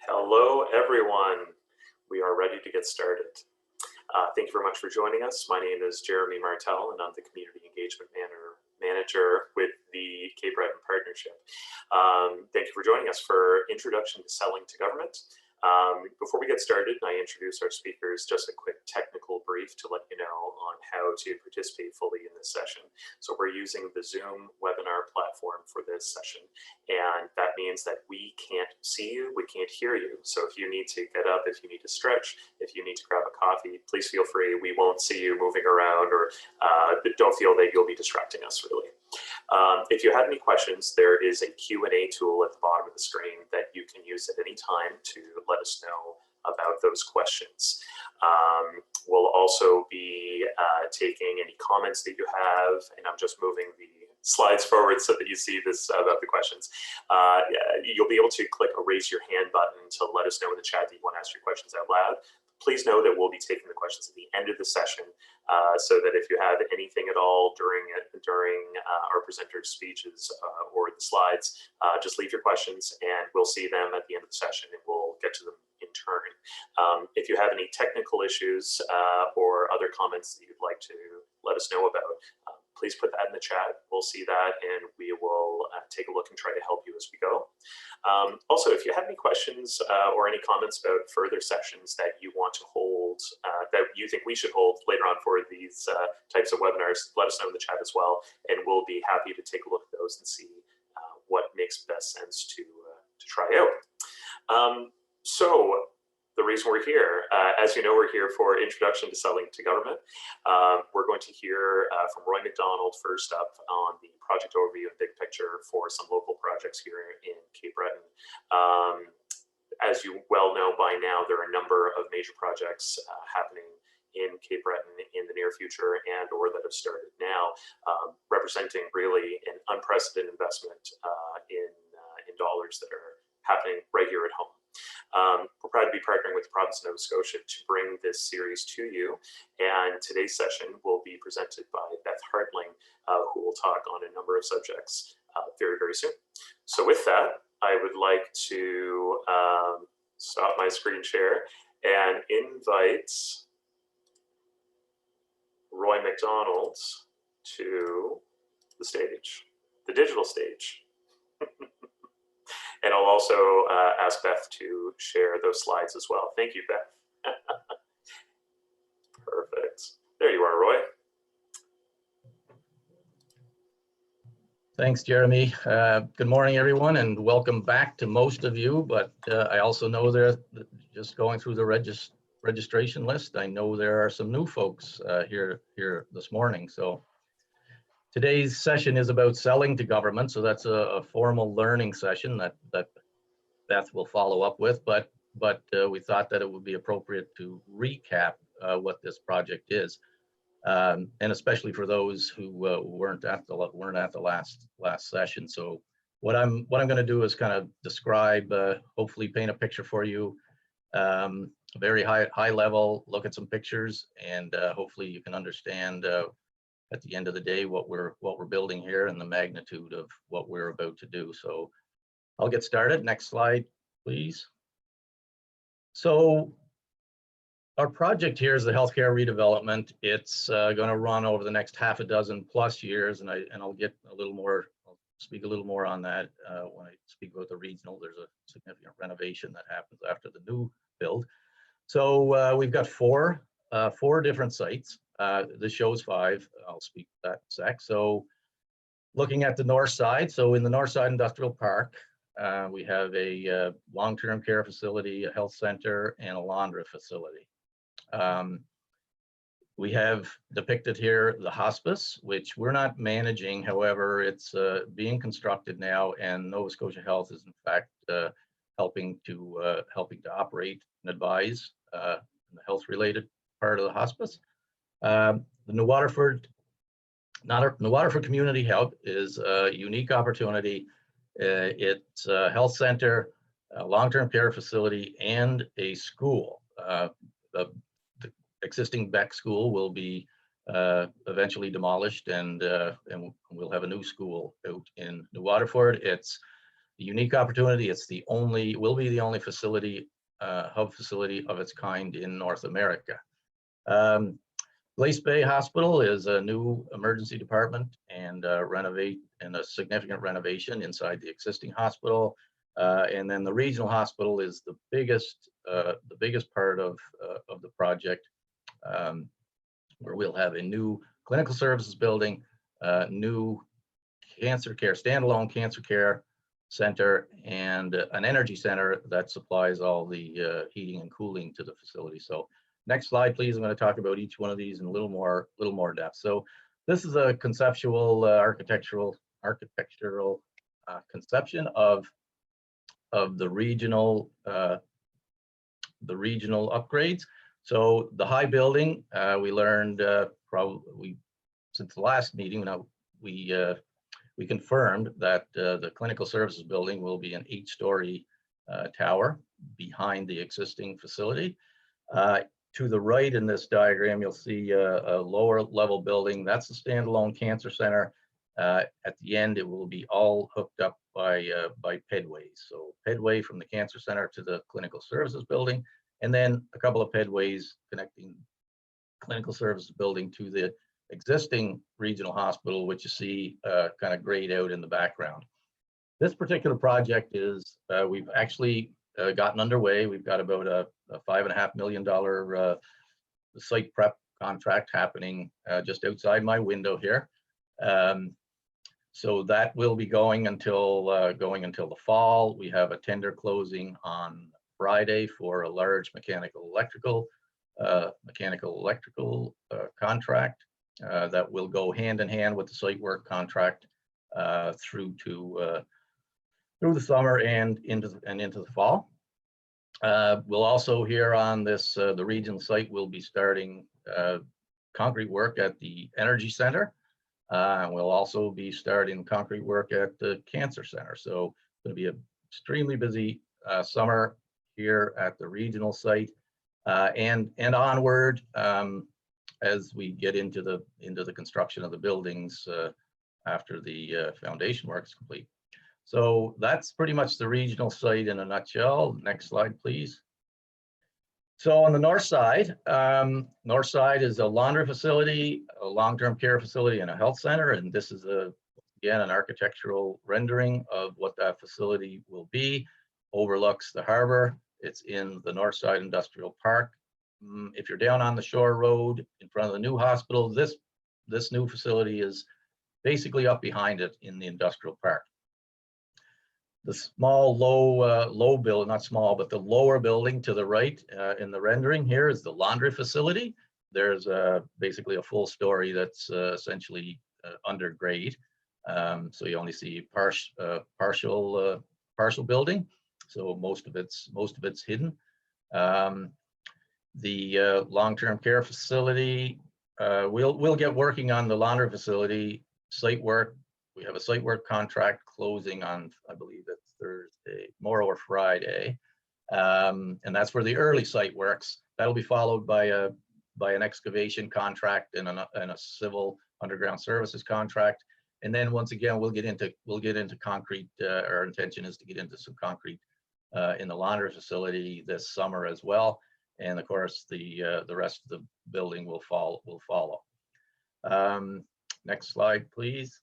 Hello, everyone. We are ready to get started. Thank you very much for joining us. My name is Jeremy Martel, and I'm the Community Engagement Manager with the Cape Breton Partnership. Thank you for joining us for Introduction to Selling to Government. Before we get started, I introduce our speakers, just a quick technical brief to let you know on how to participate fully in this session. So we're using the Zoom webinar platform for this session, and that means that we can't see you, we can't hear you. So if you need to get up, if you need to stretch, if you need to grab a coffee, please feel free. We won't see you moving around, or don't feel that you'll be distracting us, really. If you have any questions, there is a Q&A tool at the bottom of the screen that you can use at any time to let us know about those questions. We'll also be taking any comments that you have, and I'm just moving the slides forward so that you see this about the questions. You'll be able to click a raise your hand button to let us know in the chat that you want to ask your questions out loud. Please know that we'll be taking the questions at the end of the session, so that if you have anything at all during our presenters' speeches or the slides, just leave your questions and we'll see them at the end of the session and we'll get to them in turn. If you have any technical issues or other comments that you'd like to let us know about, please put that in the chat. We'll see that and we will take a look and try to help you as we go. Also, if you have any questions or any comments about further sessions that you want to hold, that you think we should hold later on for these types of webinars, let us know in the chat as well, and we'll be happy to take a look at those and see what makes best sense to try out. So the reason we're here, as you know, we're here for Introduction to Selling to Government. We're going to hear from Roy McDonald first up on the project overview and big picture for some local projects here in Cape Breton. As you well know by now, there are a number of major projects happening in Cape Breton in the near future and or that have started now, representing really an unprecedented investment in dollars that are happening right here at home. We're proud to be partnering with the Province of Nova Scotia to bring this series to you, and today's session will be presented by Beth Hartling, who will talk on a number of subjects very, very soon. So with that, I would like to stop my screen share and invite Roy McDonald to the stage, the digital stage. And I'll also ask Beth to share those slides as well. Thank you, Beth. Perfect. There you are, Roy. Thanks, Jeremy. Good morning, everyone, and welcome back to most of you. But I also know there, just going through the registration list, I know there are some new folks here this morning. So today's session is about selling to government, so that's a formal learning session that Beth will follow up with, but we thought that it would be appropriate to recap what this project is, and especially for those who weren't at the last session. So what I'm going to do is kind of describe, hopefully paint a picture for you, very high level, look at some pictures, and hopefully you can understand at the end of the day what we're building here and the magnitude of what we're about to do. So I'll get started. Next slide, please. So our project here is the healthcare redevelopment. It's going to run over the next half a dozen plus years, and I'll get a little more. I'll speak a little more on that when I speak about the regional. There's a significant renovation that happens after the new build. So we've got four different sites. This shows 5. I'll speak to that in a sec. So looking at the north side, so in the north side industrial park, we have a long-term care facility, a health center, and a laundry facility. We have depicted here the hospice, which we're not managing. However, it's being constructed now, and Nova Scotia Health is in fact helping to operate and advise in the health-related part of the hospice. The New Waterford Community Hub is a unique opportunity. It's a health center, a long-term care facility, and a school. The existing Beck School will be eventually demolished, and we'll have a new school out in New Waterford. It's unique opportunity. It's the only, will be the only facility, hub facility of its kind in North America. Glace Bay Hospital is a new emergency department and a significant renovation inside the existing hospital. And then the regional hospital is the biggest part of the project, where we'll have a new clinical services building, new cancer care, standalone cancer care center, and an energy center that supplies all the heating and cooling to the facility. So next slide, please. I'm going to talk about each one of these in a little more depth. So this is a conceptual architectural conception of the regional upgrades. So the high building, we learned probably since the last meeting, we confirmed that the clinical services building will be an 8-story tower behind the existing facility. To the right in this diagram, you'll see a lower level building. That's the standalone cancer center. At the end, it will be all hooked up by pedways. So pedway from the cancer center to the clinical services building, and then a couple of pedways connecting clinical services building to the existing regional hospital, which you see kind of grayed out in the background. This particular project is, we've actually gotten underway. We've got about a $5.5 million site prep contract happening just outside my window here. So that will be going until the fall. We have a tender closing on Friday for a large mechanical electrical contract that will go hand in hand with the site work contract through the summer and into the fall. We'll also here on this the regional site will be starting concrete work at the energy center. We'll also be starting concrete work at the cancer center. So it's going to be an extremely busy summer here at the regional site, and onward as we get into the construction of the buildings after the foundation work is complete. So that's pretty much the regional site in a nutshell. Next slide, please. So on the north side is a laundry facility, a long-term care facility, and a health center. And this is again, an architectural rendering of what that facility will be. Overlooks the harbor. It's in the north side industrial park. If you're down on the shore road in front of the new hospital, this new facility is basically up behind it in the industrial park. The small, low building, not small, but the lower building to the right in the rendering here is the laundry facility. There's basically a full story that's essentially under grade. So you only see partial building. So most of it's hidden. The long-term care facility, we'll get working on the laundry facility site work. We have a site work contract closing on, I believe it's Thursday, tomorrow or Friday. And that's for the early site works. That'll be followed by an excavation contract and a civil underground services contract. And then once again, we'll get into concrete. Our intention is to get into some concrete in the laundry facility this summer as well. And of course, the rest of the building will follow. Next slide, please.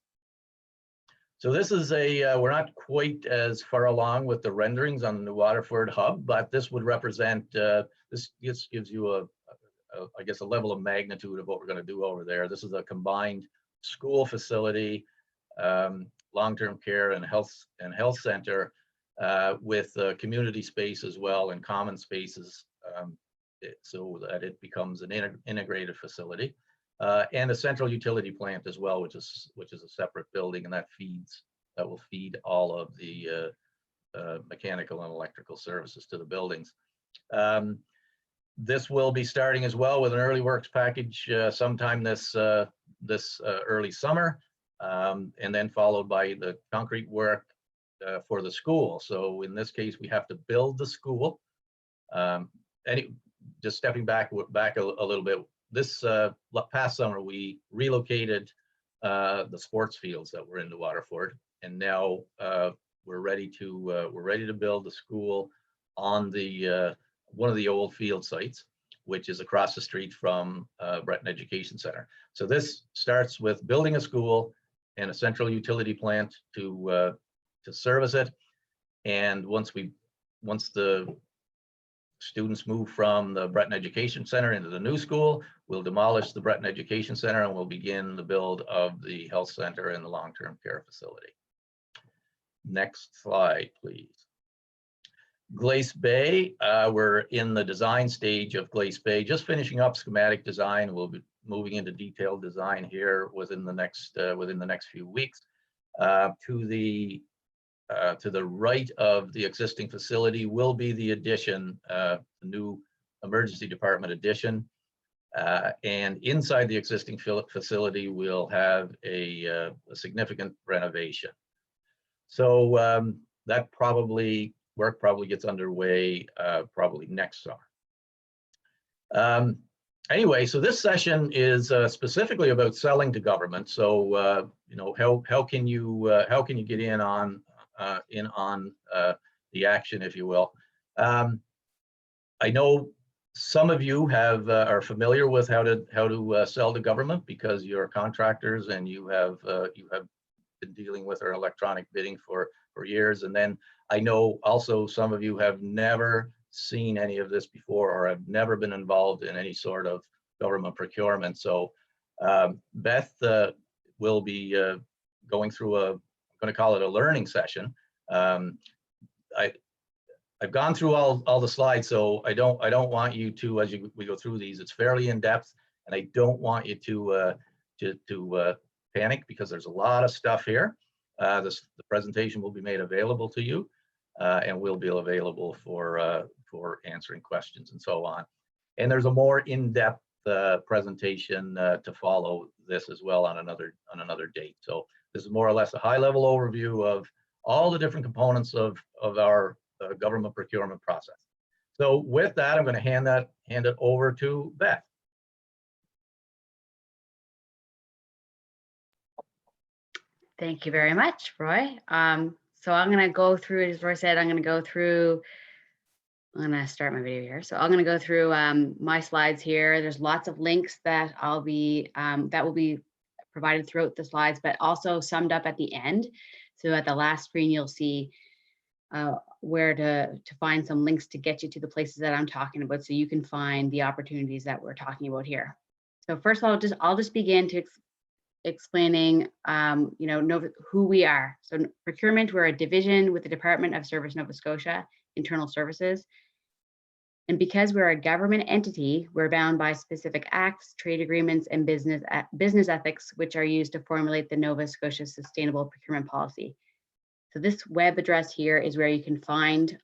So this is we're not quite as far along with the renderings on the Waterford Hub, but this would represent, this gives you I guess a level of magnitude of what we're going to do over there. This is a combined school facility, long-term care and health center with community space as well and common spaces, so that it becomes an integrated facility. And a central utility plant as well, which is a separate building, and that will feed all of the mechanical and electrical services to the buildings. This will be starting as well with an early works package sometime this early summer, and then followed by the concrete work for the school. So in this case, we have to build the school. Just stepping back a little bit. This past summer, we relocated the sports fields that were into Waterford, and now we're ready to build the school on the one of the old field sites, which is across the street from Breton Education Center. So this starts with building a school and a central utility plant to service it. And once the students move from the Breton Education Center into the new school, we'll demolish the Breton Education Center and we'll begin the build of the health center and the long-term care facility. Next slide, please. Glace Bay, we're in the design stage of Glace Bay, just finishing up schematic design. We'll be moving into detailed design here within the next few weeks. To the right of the existing facility will be the addition, the new emergency department addition. And inside the existing facility, we'll have a significant renovation. So that work probably gets underway probably next summer. Anyway, so this session is specifically about selling to government. So you know, how can you get in on the action, if you will? I know some of you are familiar with how to sell to government because you're contractors and you have been dealing with our electronic bidding for years. And then I know also some of you have never seen any of this before or have never been involved in any sort of government procurement. So Beth will be going through I'm going to call it a learning session. I've gone through all the slides, so I don't want you to, as we go through these, it's fairly in depth, and I don't want you to panic because there's a lot of stuff here. The presentation will be made available to you, and will be available for answering questions and so on. And there's a more in-depth presentation to follow this as well on another date. So this is more or less a high-level overview of all the different components of our government procurement process. So with that, I'm going to hand it over to Beth. Thank you very much, Roy. So I'm going to go through, as Roy said, I'm going to start my video here. So I'm going to go through my slides here. There's lots of links that will be provided throughout the slides, but also summed up at the end. So at the last screen, you'll see where to find some links to get you to the places that I'm talking about, so you can find the opportunities that we're talking about here. So first of all, I'll just begin to explaining who we are. So procurement, we're a division with the Department of Service Nova Scotia, Internal Services. And because we're a government entity, we're bound by specific acts, trade agreements, and business ethics, which are used to formulate the Nova Scotia Sustainable Procurement Policy. So this web address here is where you can find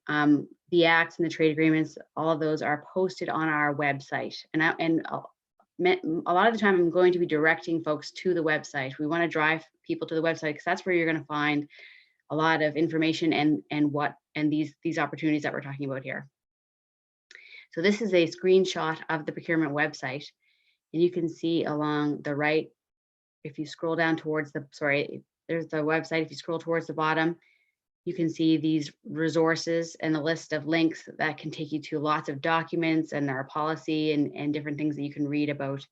the acts and the trade agreements. All of those are posted on our website. And a lot of the time I'm going to be directing folks to the website. We want to drive people to the website because that's where you're going to find a lot of information and these opportunities that we're talking about here. So this is a screenshot of the procurement website, and you can see along the right, if you scroll down towards there's the website. If you scroll towards the bottom, you can see these resources and the list of links that can take you to lots of documents and our policy and different things that you can read about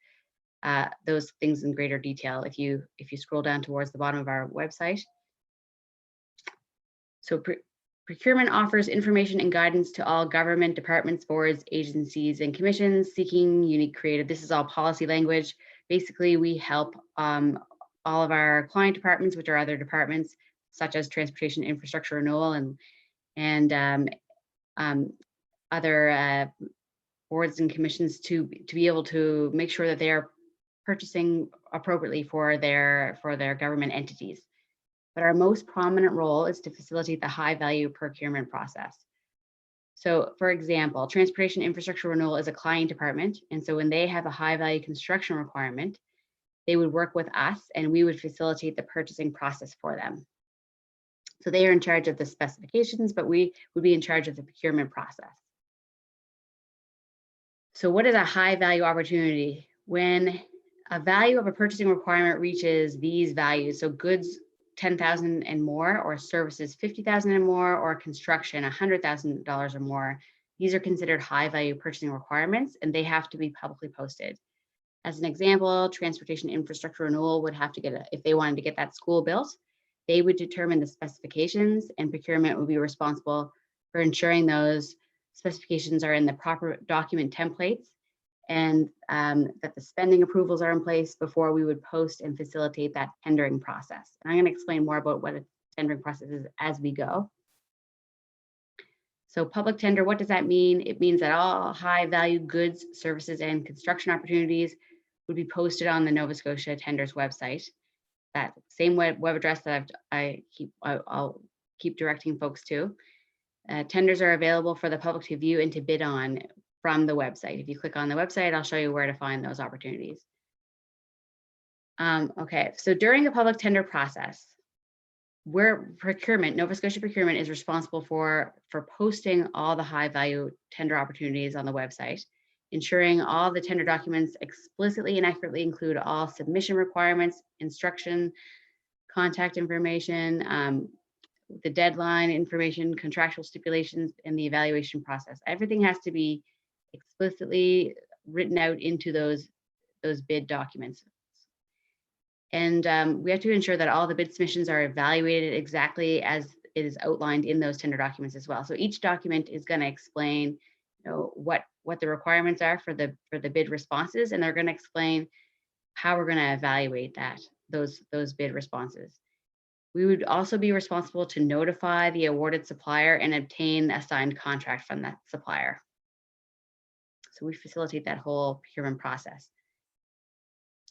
those things in greater detail if you scroll down towards the bottom of our website. So procurement offers information and guidance to all government departments, boards, agencies, and commissions seeking unique creative. This is all policy language. Basically, we help all of our client departments, which are other departments such as transportation, infrastructure renewal, and other boards and commissions to be able to make sure that they are purchasing appropriately for their government entities. But our most prominent role is to facilitate the high value procurement process. So for example, transportation infrastructure renewal is a client department. And so when they have a high value construction requirement, they would work with us and we would facilitate the purchasing process for them. So they are in charge of the specifications, but we would be in charge of the procurement process. So what is a high value opportunity? When a value of a purchasing requirement reaches these values, so goods $10,000 and more, or services $50,000 and more, or construction $100,000 or more, these are considered high value purchasing requirements, and they have to be publicly posted. As an example, transportation infrastructure renewal would have to get, if they wanted to get that school built, they would determine the specifications, and procurement would be responsible for ensuring those specifications are in the proper document templates, and that the spending approvals are in place before we would post and facilitate that tendering process. And I'm going to explain more about what a tendering process is as we go. So public tender, what does that mean? It means that all high value goods, services, and construction opportunities would be posted on the Nova Scotia Tenders website. That same web address that I'll keep directing folks to. Tenders are available for the public to view and to bid on from the website. If you click on the website, I'll show you where to find those opportunities. Okay, so during the public tender process, Nova Scotia Procurement is responsible for posting all the high value tender opportunities on the website, ensuring all the tender documents explicitly and accurately include all submission requirements, instruction, contact information, the deadline information, contractual stipulations, and the evaluation process. Everything has to be explicitly written out into those bid documents. And we have to ensure that all the bid submissions are evaluated exactly as it is outlined in those tender documents as well. So each document is going to explain, what the requirements are for the bid responses, and they're going to explain how we're going to evaluate those bid responses. We would also be responsible to notify the awarded supplier and obtain a signed contract from that supplier. So we facilitate that whole procurement process.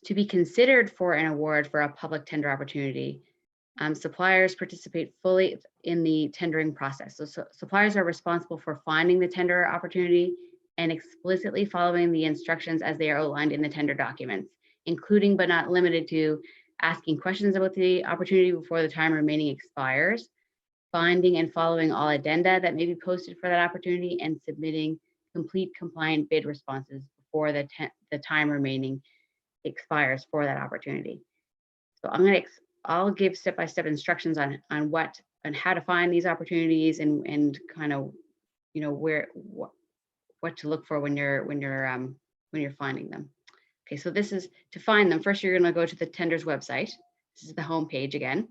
To be considered for an award for a public tender opportunity, suppliers participate fully in the tendering process. So suppliers are responsible for finding the tender opportunity and explicitly following the instructions as they are outlined in the tender documents, including but not limited to asking questions about the opportunity before the time remaining expires, finding and following all addenda that may be posted for that opportunity, and submitting complete compliant bid responses before the time remaining expires for that opportunity. So I'll give step-by-step instructions on how to find these opportunities and kind of, what to look for when you're finding them. Okay, so this is to find them. First, you're going to go to the tenders website. This is the home page again.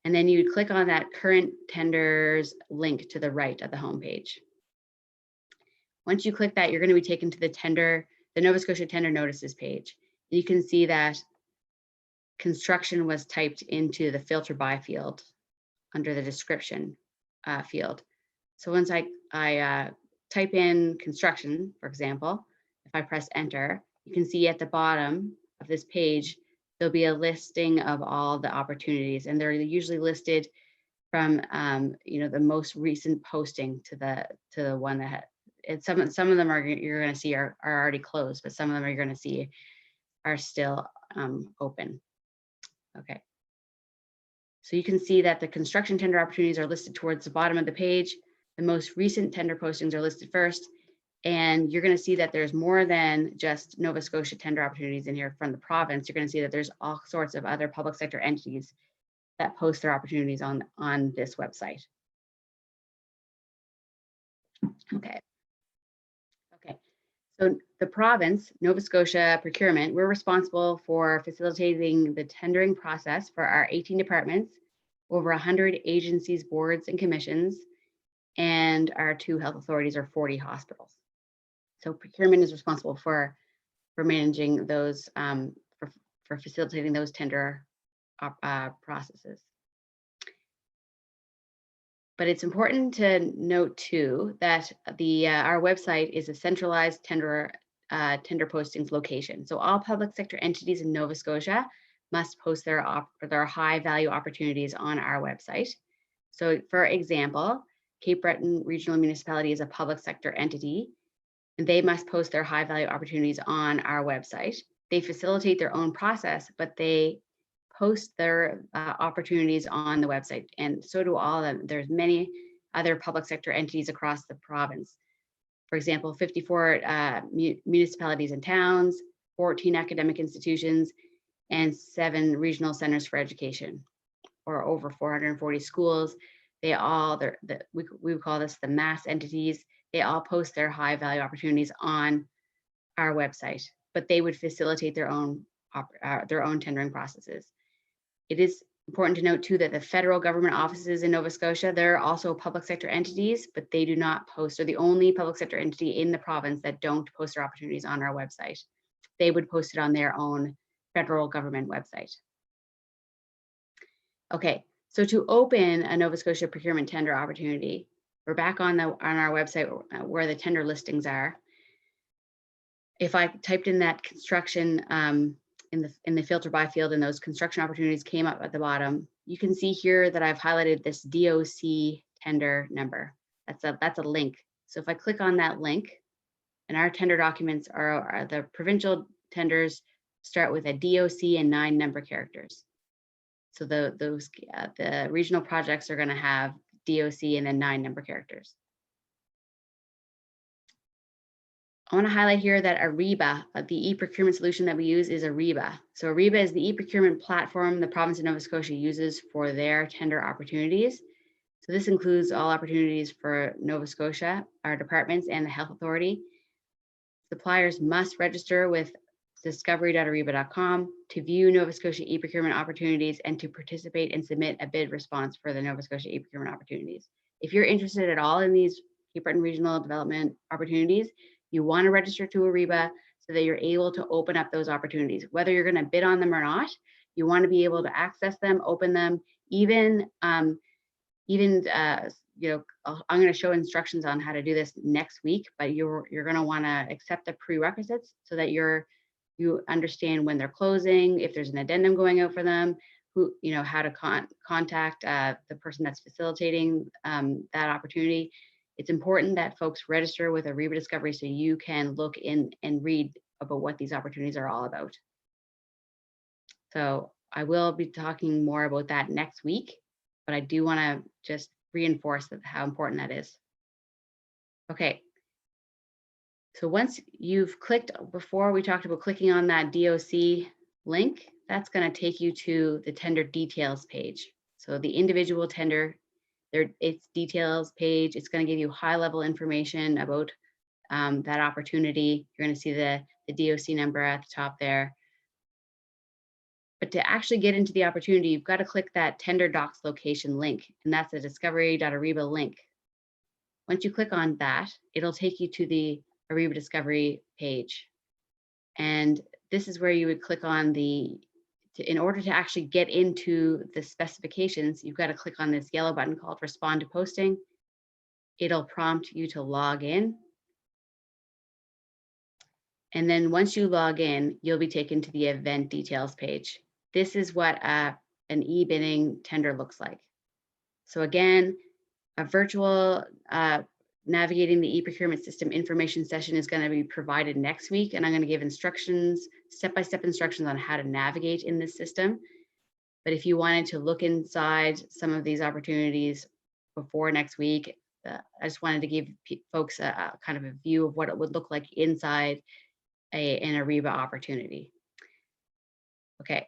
And then you click on that current tenders link to the right of the home page. Once you click that, you're going to be taken to the Nova Scotia tender notices page. You can see that construction was typed into the filter by field under the description field. So once I type in construction, for example, if I press enter, you can see at the bottom of this page, there'll be a listing of all the opportunities, and they're usually listed from the most recent posting to the one that some of them you're going to see are already closed, but some of them you're going to see are still open. Okay. So you can see that the construction tender opportunities are listed towards the bottom of the page. The most recent tender postings are listed first. And you're going to see that there's more than just Nova Scotia tender opportunities in here from the province. You're going to see that there's all sorts of other public sector entities that post their opportunities on this website. Okay. So the province, Nova Scotia Procurement, we're responsible for facilitating the tendering process for our 18 departments, over 100 agencies, boards, and commissions, and our 2 health authorities or 40 hospitals. So procurement is responsible for managing those, for facilitating those tender processes. But it's important to note too that our website is a centralized tender postings location. So all public sector entities in Nova Scotia must post their high value opportunities on our website. So for example, Cape Breton Regional Municipality is a public sector entity, and they must post their high value opportunities on our website. They facilitate their own process, but they post their opportunities on the website, and so do all of them. There's many other public sector entities across the province. For example, 54 municipalities and towns, 14 academic institutions, and 7 regional centers for education. or over 440 schools. They all, we would call this the mass entities. They all post their high value opportunities on our website, but they would facilitate their own tendering processes. It is important to note too that the federal government offices in Nova Scotia, they're also public sector entities, but they do not post, or the only public sector entity in the province that don't post their opportunities on our website. They would post it on their own federal government website. Okay, so to open a Nova Scotia procurement tender opportunity, we're back on our website where the tender listings are. If I typed in that construction in the filter by field, and those construction opportunities came up at the bottom, you can see here that I've highlighted this DOC tender number. That's a link. So if I click on that link, and our tender documents are the provincial tenders start with a DOC and 9 number characters. So the regional projects are going to have DOC and then 9 number characters. I want to highlight here that Ariba, the e-procurement solution that we use is Ariba. So Ariba is the e-procurement platform the province of Nova Scotia uses for their tender opportunities. So this includes all opportunities for Nova Scotia, our departments, and the health authority. Suppliers must register with discovery.ariba.com to view Nova Scotia e-procurement opportunities and to participate and submit a bid response for the Nova Scotia e-procurement opportunities. If you're interested at all in these Cape Breton regional development opportunities, you want to register to Ariba so that you're able to open up those opportunities. Whether you're going to bid on them or not, you want to be able to access them, open them, even you know, I'm going to show instructions on how to do this next week, but you're going to want to accept the prerequisites so that you understand when they're closing, if there's an addendum going out for them, who, you know, how to contact the person that's facilitating that opportunity. It's important that folks register with Ariba Discovery so you can look in and read about what these opportunities are all about. So I will be talking more about that next week, but I do want to just reinforce how important that is. Okay. So once you've clicked, before we talked about clicking on that DOC link, that's going to take you to the tender details page. So the individual tender, its details page, it's going to give you high level information about that opportunity. You're going to see the DOC number at the top there. But to actually get into the opportunity, you've got to click that tender docs location link, and that's a discovery.ariba link. Once you click on that, it'll take you to the Ariba Discovery page. And this is where you would click on in order to actually get into the specifications, you've got to click on this yellow button called Respond to Posting. It'll prompt you to log in. And then once you log in, you'll be taken to the event details page. This is what an e-bidding tender looks like. So again, a virtual navigating the e-procurement system information session is going to be provided next week, and I'm going to give instructions, step-by-step instructions on how to navigate in this system. But if you wanted to look inside some of these opportunities before next week, I just wanted to give folks a kind of a view of what it would look like inside an Ariba opportunity. Okay.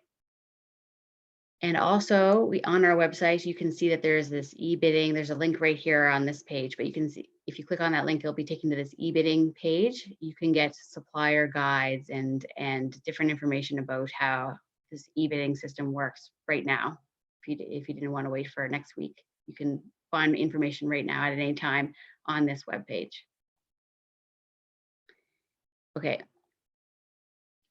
And also, on our website, you can see that there's this e-bidding. There's a link right here on this page, but you can see, if you click on that link, you'll be taken to this e-bidding page. You can get supplier guides and different information about how this e-bidding system works right now. If you didn't want to wait for next week, you can find information right now at any time on this web page. Okay.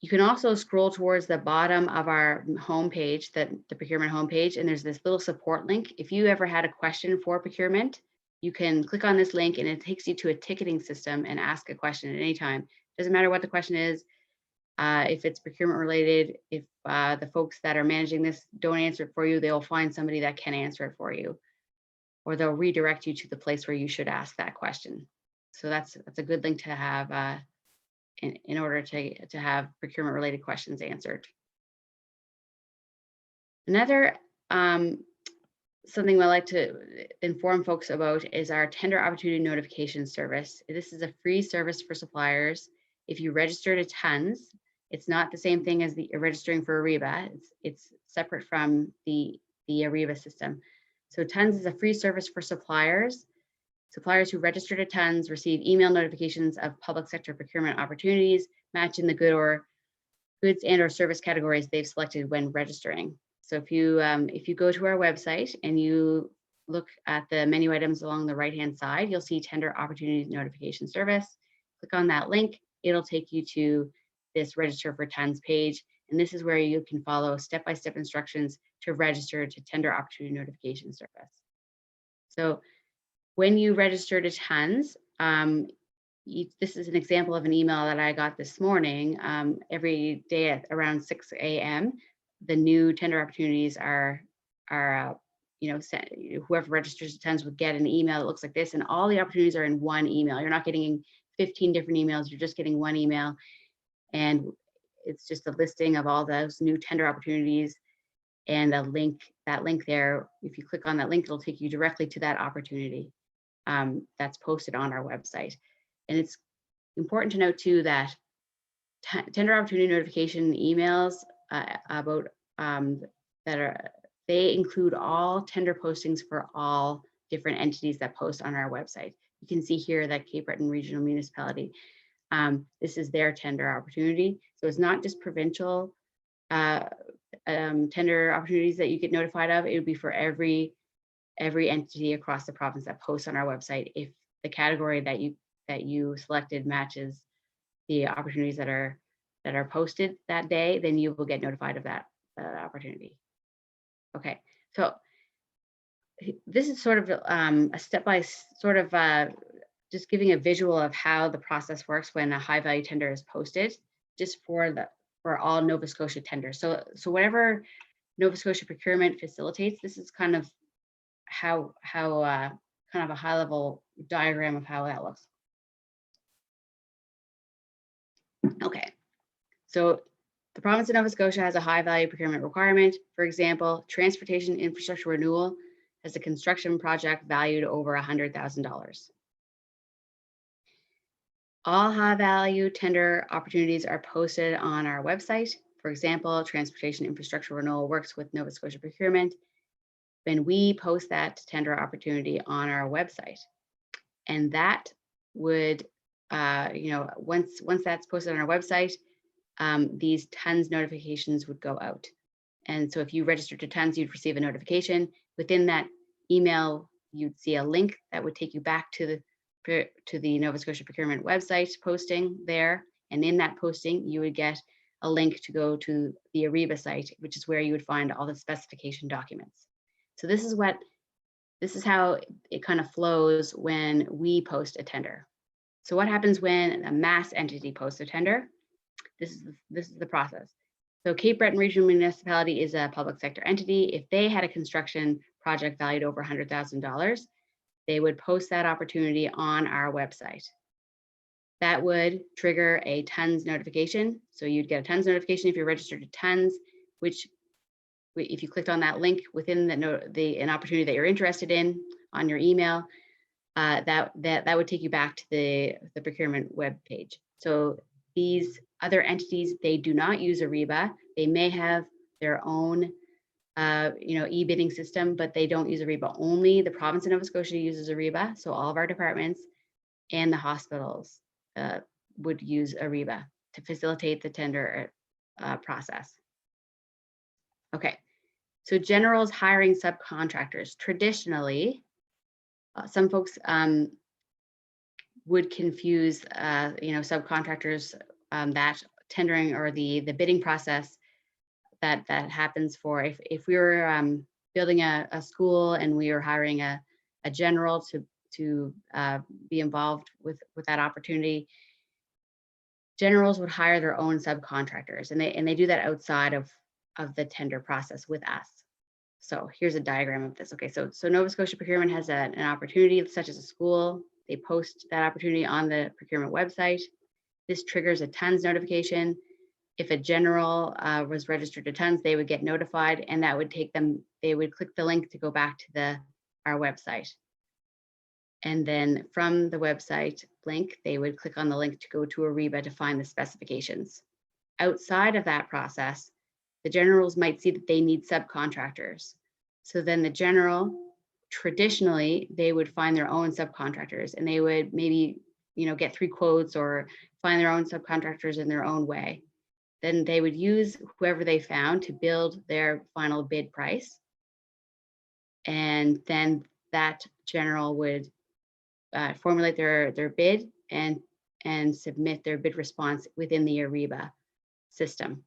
You can also scroll towards the bottom of our homepage, the procurement homepage, and there's this little support link. If you ever had a question for procurement, you can click on this link and it takes you to a ticketing system and ask a question at any time. Doesn't matter what the question is. If it's procurement related, if the folks that are managing this don't answer it for you, they'll find somebody that can answer it for you, or they'll redirect you to the place where you should ask that question. So that's a good link to have in order to have procurement related questions answered. Another something I like to inform folks about is our tender opportunity notification service. This is a free service for suppliers. If you register to TONS, it's not the same thing as the registering for Ariba. It's separate from the the Ariba system. So TONS is a free service for suppliers. Suppliers who register to TONS receive email notifications of public sector procurement opportunities matching the goods and or service categories they've selected when registering. So if you go to our website and you look at the menu items along the right-hand side, you'll see Tender Opportunities Notification Service. Click on that link. It'll take you to this Register for TONS page. And this is where you can follow step-by-step instructions to register to Tender Opportunity Notification Service. So when you register to TONS, this is an example of an email that I got this morning. Every day at around 6 a.m., the new tender opportunities are whoever registers to TONS would get an email that looks like this, and all the opportunities are in one email. You're not getting 15 different emails, you're just getting one email. And it's just a listing of all those new tender opportunities and a link, that link there, if you click on that link, it'll take you directly to that opportunity that's posted on our website. And it's important to note too that tender opportunity notification emails they include all tender postings for all different entities that post on our website. You can see here that Cape Breton Regional Municipality, this is their tender opportunity. So it's not just provincial tender opportunities that you get notified of. It would be for every entity across the province that posts on our website. If the category that you selected matches the opportunities that are posted that day, then you will get notified of that opportunity. Okay, so this is sort of a step by sort of just giving a visual of how the process works when a high value tender is posted, just for all Nova Scotia tenders. So whatever Nova Scotia procurement facilitates, this is kind of how kind of a high level diagram of how that looks. Okay, so the province of Nova Scotia has a high value procurement requirement. For example, transportation infrastructure renewal has a construction project valued over $100,000. All high value tender opportunities are posted on our website. For example, transportation infrastructure renewal works with Nova Scotia procurement. Then we post that tender opportunity on our website. And that would, once that's posted on our website, these TONS notifications would go out. And so if you register to TONS, you'd receive a notification. Within that email, you'd see a link that would take you back to the Nova Scotia procurement website posting there. And in that posting, you would get a link to go to the Ariba site, which is where you would find all the specification documents. So this is how it kind of flows when we post a tender. So what happens when a mass entity posts a tender? This is the process. So Cape Breton Regional Municipality is a public sector entity. If they had a construction project valued over $100,000, they would post that opportunity on our website. That would trigger a TONS notification. So you'd get a TONS notification if you're registered to TONS, which if you clicked on that link within an opportunity that you're interested in on your email, that would take you back to the procurement web page. So these other entities, they do not use Ariba. They may have their own e-bidding system, but they don't use Ariba. Only the province of Nova Scotia uses Ariba. So all of our departments and the hospitals would use Ariba to facilitate the tender process. Okay, so generals hiring subcontractors. Traditionally, some folks would confuse subcontractors, that tendering or the bidding process that happens for if we were building a school and we were hiring a general to be involved with that opportunity. Generals would hire their own subcontractors, and they do that outside of the tender process with us. So here's a diagram of this. Okay, so Nova Scotia procurement has an opportunity such as a school. They post that opportunity on the procurement website. This triggers a TONS notification. If a general was registered to TONS, they would get notified, and that would take them, they would click the link to go back to our website. And then from the website link, they would click on the link to go to Ariba to find the specifications. Outside of that process, the generals might see that they need subcontractors. So then the general, traditionally, they would find their own subcontractors, and they would maybe, get 3 quotes or find their own subcontractors in their own way. Then they would use whoever they found to build their final bid price. And then that general would formulate their bid and submit their bid response within the Ariba system.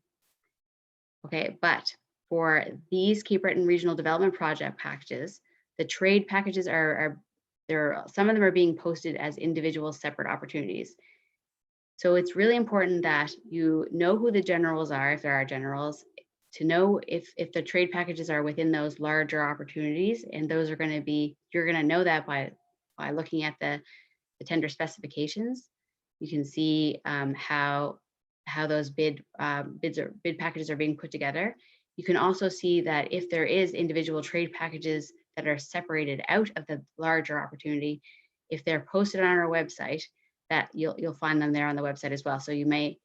Okay, but for these Cape Breton Regional Development Project packages, the trade packages some of them are being posted as individual separate opportunities. So it's really important that you know who the generals are, if there are generals, to know if the trade packages are within those larger opportunities, and those are going to be, you're going to know that by looking at the tender specifications. You can see how those bid packages are being put together. You can also see that if there is individual trade packages that are separated out of the larger opportunity, if they're posted on our website, that you'll find them there on the website as well. So you may,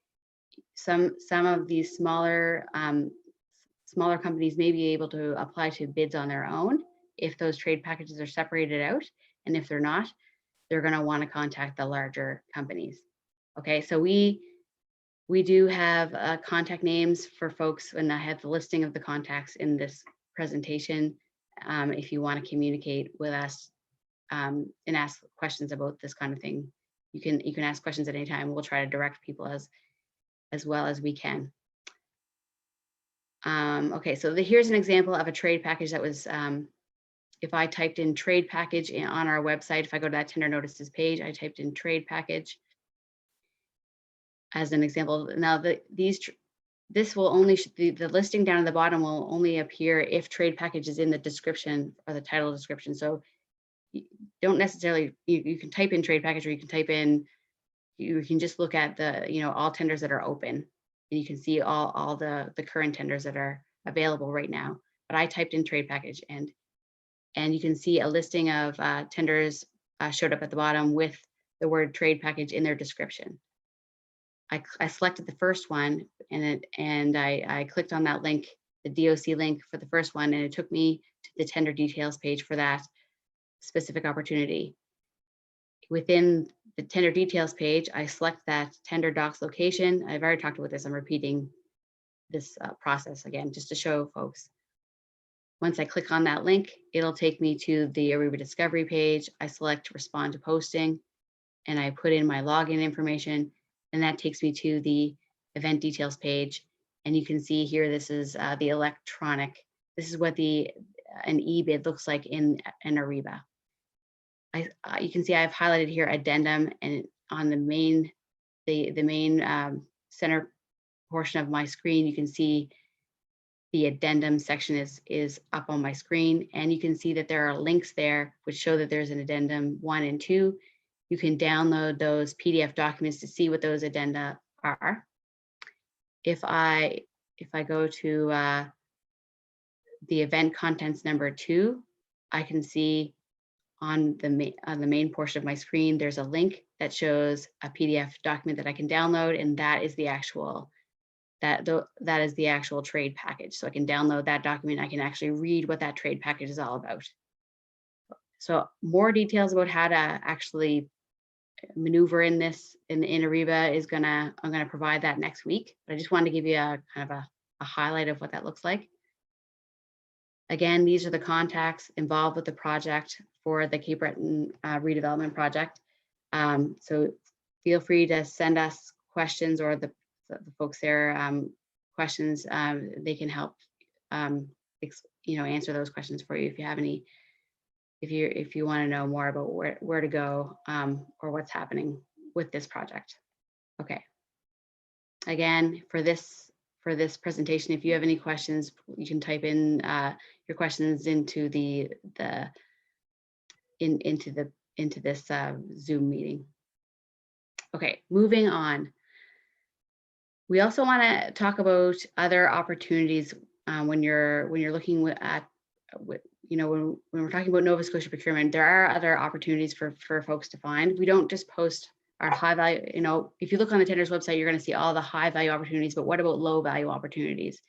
some of these smaller companies may be able to apply to bids on their own if those trade packages are separated out, and if they're not, they're going to want to contact the larger companies. Okay, so we do have contact names for folks, and I have the listing of the contacts in this presentation. If you want to communicate with us and ask questions about this kind of thing, you can ask questions at any time. We'll try to direct people as well as we can. Okay, so here's an example of a trade package that was, if I typed in trade package on our website, if I go to that tender notices page, I typed in trade package as an example. Now this will only, the listing down at the bottom will only appear if trade package is in the description or the title description. So you don't necessarily, you can type in trade package, or you can type in, you can just look at the, all tenders that are open, and you can see all the current tenders that are available right now. But I typed in trade package, and you can see a listing of tenders showed up at the bottom with the word trade package in their description. I selected the first one, and I clicked on that link, the DOC link for the first one, and it took me to the tender details page for that specific opportunity. Within the tender details page, I select that tender docs location. I've already talked about this. I'm repeating this process again, just to show folks. Once I click on that link, it'll take me to the Ariba discovery page. I select respond to posting, and I put in my login information, and that takes me to the event details page. And you can see here, this is the electronic. This is what an e-bid looks like in Ariba. You can see I've highlighted here addendum, and on the main center portion of my screen, you can see the addendum section is up on my screen, and you can see that there are links there which show that there's an addendum 1 and 2. You can download those PDF documents to see what those addenda are. If I go to the event contents number 2, I can see on the main portion of my screen, there's a link that shows a PDF document that I can download, and that is the actual trade package. So I can download that document. I can actually read what that trade package is all about. So more details about how to actually maneuver in this in Ariba I'm gonna provide that next week. But I just wanted to give you a kind of a highlight of what that looks like. Again, these are the contacts involved with the project for the Cape Breton redevelopment project. So feel free to send us questions, or the folks there questions. They can help answer those questions for you if you have any, if you want to know more about where to go or what's happening with this project. Okay. Again, for this presentation, if you have any questions, you can type in your questions into into this Zoom meeting. Okay, moving on. We also want to talk about other opportunities when you're looking at when we're talking about Nova Scotia procurement. There are other opportunities for folks to find. We don't just post our high value. If you look on the tenders website, you're going to see all the high value opportunities. But what about low value opportunities?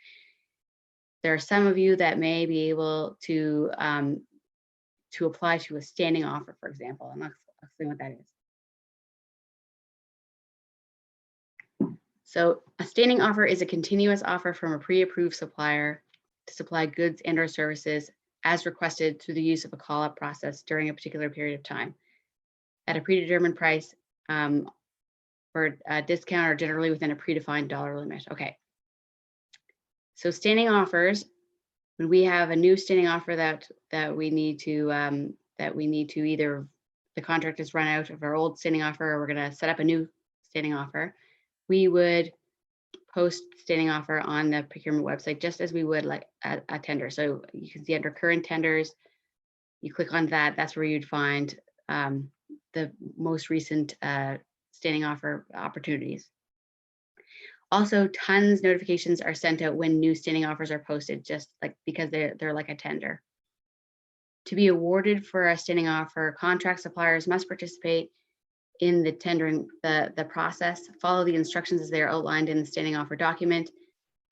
There are some of you that may be able to apply to a standing offer, for example, and I'll explain what that is. So a standing offer is a continuous offer from a pre-approved supplier to supply goods and or services as requested through the use of a call-up process during a particular period of time at a predetermined price for a discount or generally within a predefined dollar limit. Okay. So standing offers, when we have a new standing offer that we need to either the contract has run out of our old standing offer or we're going to set up a new standing offer, we would post standing offer on the procurement website just as we would like a tender. So you can see under current tenders, you click on that, that's where you'd find the most recent standing offer opportunities. Also, tons notifications are sent out when new standing offers are posted, just like because they're like a tender. To be awarded for a standing offer, contract suppliers must participate in the tendering the process, follow the instructions as they are outlined in the standing offer document,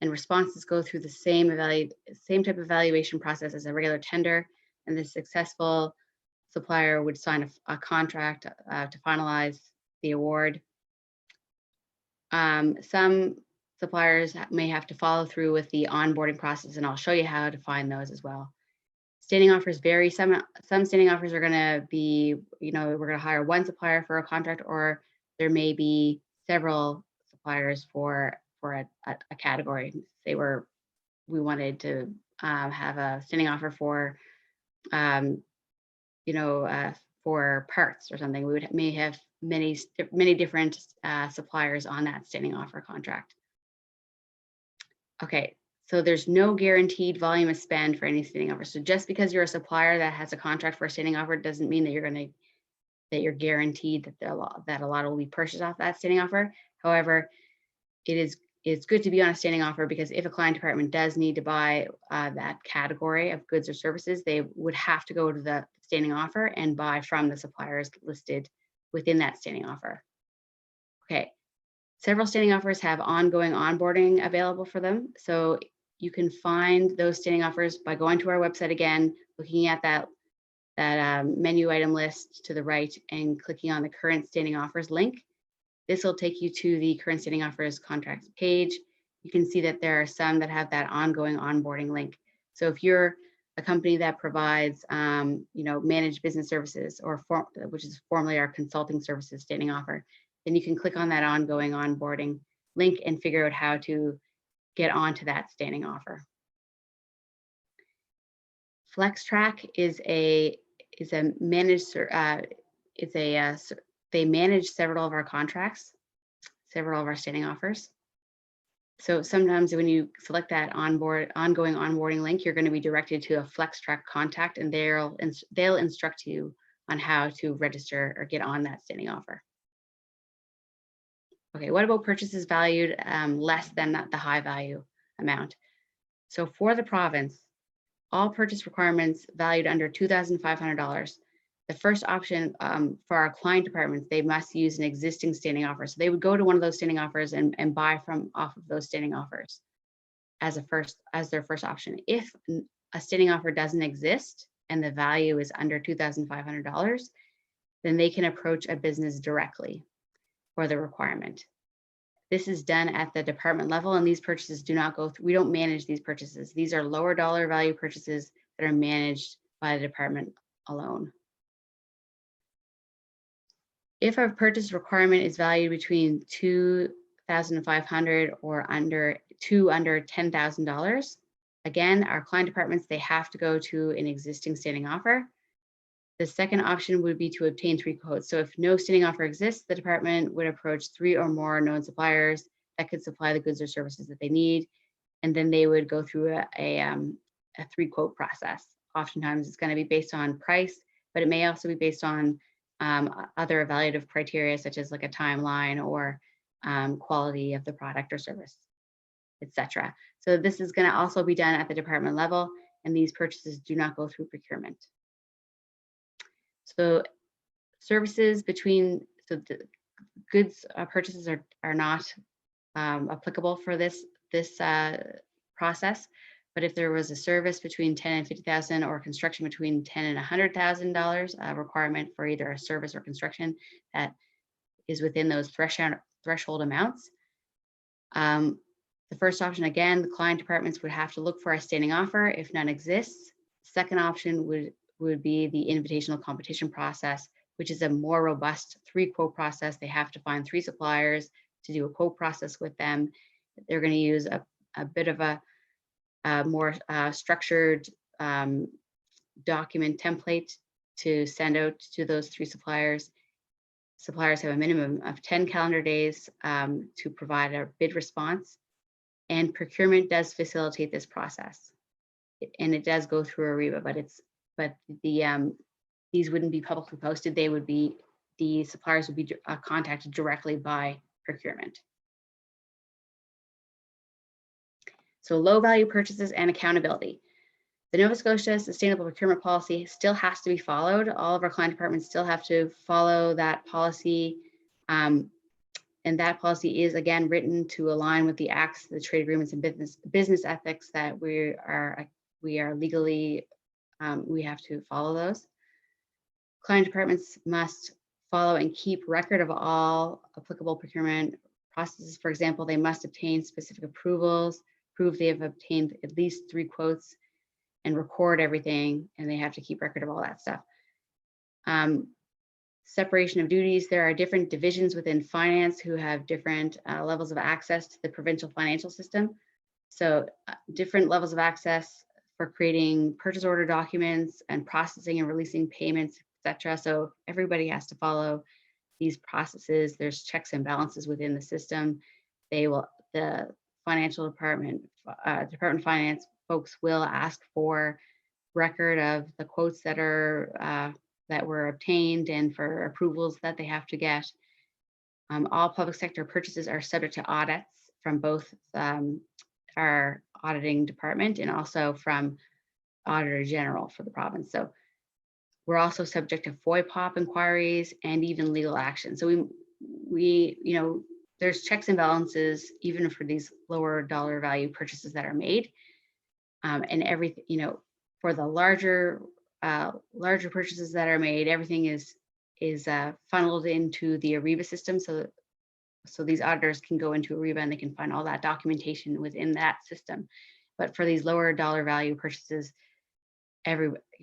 and responses go through the same type of evaluation process as a regular tender, and the successful supplier would sign a contract to finalize the award. Some suppliers may have to follow through with the onboarding process, and I'll show you how to find those as well. Standing offers vary. Some standing offers are going to be, we're going to hire one supplier for a contract, or there may be several suppliers for a category. Say we wanted to have a standing offer for, for parts or something. We may have many different suppliers on that standing offer contract. Okay, so there's no guaranteed volume of spend for any standing offer. So just because you're a supplier that has a contract for a standing offer doesn't mean that you're guaranteed that a lot will be purchased off that standing offer. However, it's good to be on a standing offer because if a client department does need to buy that category of goods or services, they would have to go to the standing offer and buy from the suppliers listed within that standing offer. Okay, several standing offers have ongoing onboarding available for them. So you can find those standing offers by going to our website again, looking at that menu item list to the right and clicking on the current standing offers link. This will take you to the current standing offers contracts page. You can see that there are some that have that ongoing onboarding link. So if you're a company that provides, managed business services, which is formerly our consulting services standing offer, then you can click on that ongoing onboarding link and figure out how to get onto that standing offer. FlexTrack is a managed, they manage several of our contracts, several of our standing offers. So sometimes when you select that ongoing onboarding link, you're going to be directed to a FlexTrack contact, and they'll instruct you on how to register or get on that standing offer. Okay, what about purchases valued less than the high value amount? So for the province, all purchase requirements valued under $2,500, the first option for our client departments, they must use an existing standing offer. So they would go to one of those standing offers and buy off of those standing offers as their first option. If a standing offer doesn't exist and the value is under $2,500, then they can approach a business directly for the requirement. This is done at the department level, and these purchases do not go through, we don't manage these purchases. These are lower dollar value purchases that are managed by the department alone. If a purchase requirement is valued between $2,500 or under $10,000, again, our client departments, they have to go to an existing standing offer. The second option would be to obtain 3 quotes. So if no standing offer exists, the department would approach 3 or more known suppliers that could supply the goods or services that they need, and then they would go through a 3-quote process. Oftentimes, it's going to be based on price, but it may also be based on other evaluative criteria, such as like a timeline or quality of the product or service, etc. So this is going to also be done at the department level, and these purchases do not go through procurement. So services the goods purchases are not applicable for this process, But if there was a service between $10,000 and $50,000 or construction between $10,000 and $100,000, a requirement for either a service or construction that is within those threshold amounts. The first option, again, the client departments would have to look for a standing offer if none exists. Second option would be the invitational competition process, which is a more robust 3-quote process. They have to find 3 suppliers to do a quote process with them. They're going to use a bit of a more structured document template to send out to those 3 suppliers. Suppliers have a minimum of 10 calendar days to provide a bid response, and procurement does facilitate this process. And it does go through Ariba, but these wouldn't be publicly posted. The suppliers would be contacted directly by procurement. So low value purchases and accountability. The Nova Scotia Sustainable Procurement Policy still has to be followed. All of our client departments still have to follow that policy. And that policy is, again, written to align with the acts, the trade agreements, and business ethics that we are legally, we have to follow those. Client departments must follow and keep record of all applicable procurement processes. For example, they must obtain specific approvals, prove they have obtained at least 3 quotes, and record everything, and they have to keep record of all that stuff. Separation of duties. There are different divisions within finance who have different levels of access to the provincial financial system. So different levels of access for creating purchase order documents and processing and releasing payments, etc. So everybody has to follow these processes. There's checks and balances within the system. The financial department, Department of Finance folks will ask for record of the quotes that were obtained and for approvals that they have to get. All public sector purchases are subject to audits from both our auditing department and also from Auditor General for the province. So we're also subject to FOIPOP inquiries and even legal action. So we there's checks and balances even for these lower dollar value purchases that are made, and everything, for the larger purchases that are made, everything is funneled into the Ariba system. So these auditors can go into Ariba and they can find all that documentation within that system. But for these lower dollar value purchases,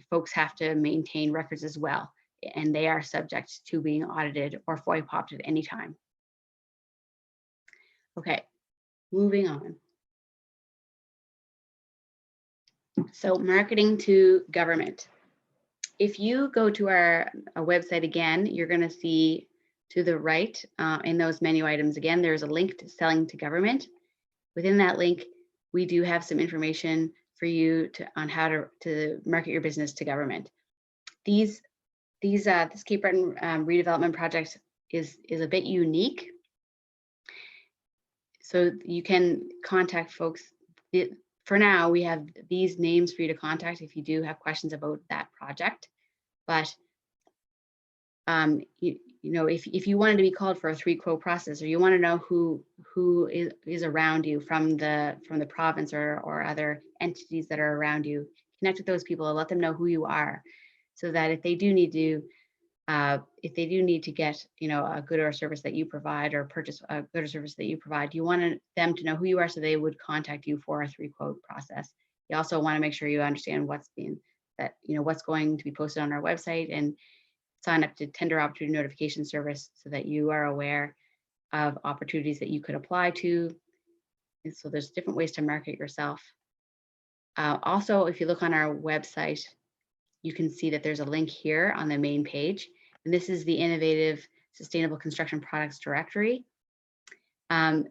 folks have to maintain records as well, and they are subject to being audited or FOIPOP'd at any time. Okay, moving on. So marketing to government. If you go to our website again, you're going to see to the right in those menu items again, there's a link to selling to government. Within that link, we do have some information for you on how to market your business to government. This Cape Breton redevelopment project is a bit unique. So you can contact folks. For now, we have these names for you to contact if you do have questions about that project. But if you wanted to be called for a 3-quote process, or you want to know who is around you from the province or other entities that are around you, connect with those people and let them know who you are, so that if they do need to get a good or service that you provide, or purchase a good or service that you provide, you want them to know who you are, so they would contact you for a 3-quote process. You also want to make sure you understand what's going to be posted on our website, and sign up to tender opportunity notification service so that you are aware of opportunities that you could apply to. And so there's different ways to market yourself. Also, if you look on our website, you can see that there's a link here on the main page. And this is the Innovative Sustainable Construction Products Directory. So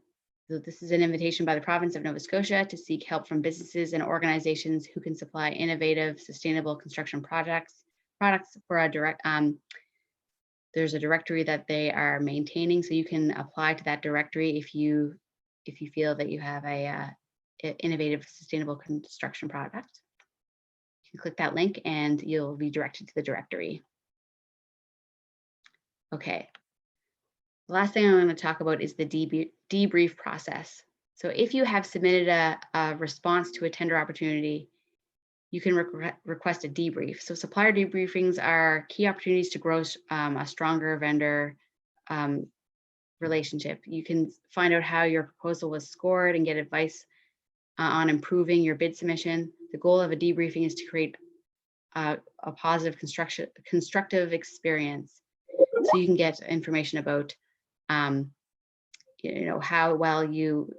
this is an invitation by the Province of Nova Scotia to seek help from businesses and organizations who can supply innovative, sustainable construction products for a direct. There's a directory that they are maintaining, so you can apply to that directory if you feel that you have a innovative, sustainable construction product. You can click that link and you'll be directed to the directory. Okay. The last thing I'm going to talk about is the debrief process. So if you have submitted a response to a tender opportunity, you can request a debrief. So supplier debriefings are key opportunities to grow a stronger vendor relationship. You can find out how your proposal was scored and get advice on improving your bid submission. The goal of a debriefing is to create a positive constructive experience. So you can get information about how well you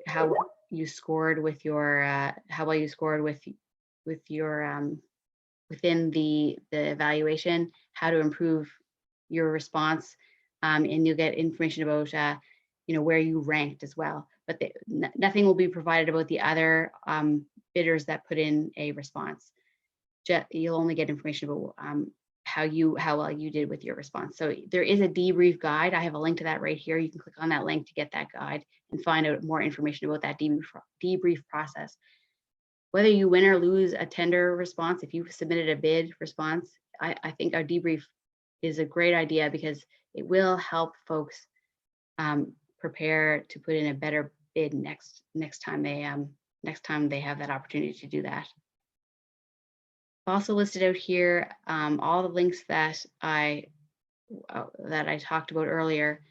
scored with your within the evaluation, how to improve your response, and you'll get information about where you ranked as well. But nothing will be provided about the other bidders that put in a response. You'll only get information about how well you did with your response. So there is a debrief guide. I have a link to that right here. You can click on that link to get that guide and find out more information about that debrief process. Whether you win or lose a tender response, if you submitted a bid response, I think our debrief is a great idea because it will help folks prepare to put in a better bid next time they have that opportunity to do that. I've also listed out here all the links that I talked about earlier.